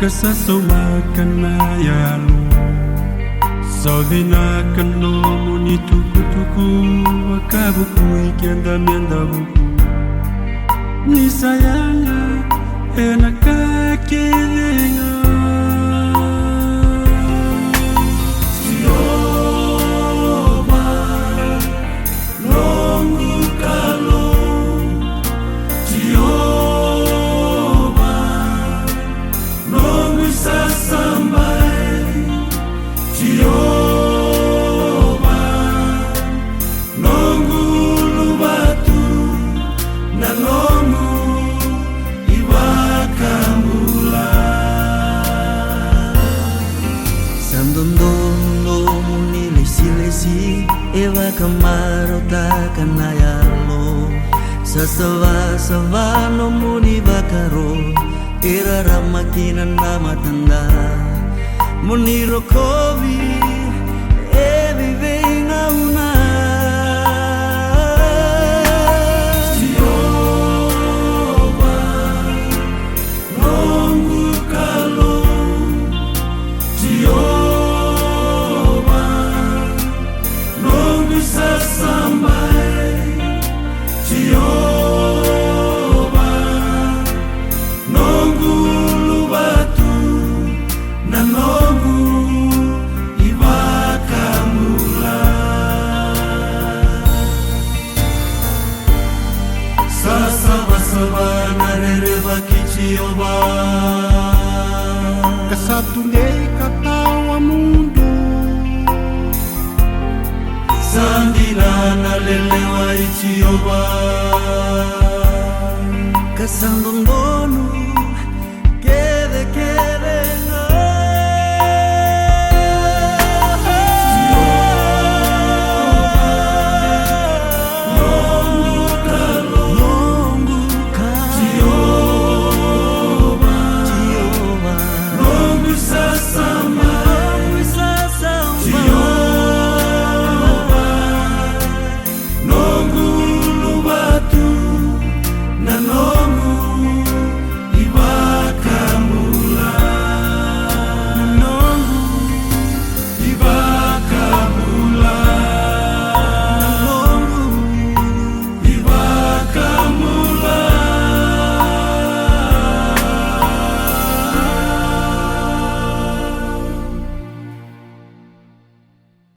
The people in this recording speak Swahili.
Kasasawa kanayalo Savina kano muni tuku Wakabuku ikienda mienda buku Nisayanga enakakilinga Ewa kamarota kanayalo Sasawa no muni bakaro Era ramakina na matanda Muni rokovi Evi venga una Jehovah Kasatunei katawa mundo Sandina na lelewa Jehovah Kasambongono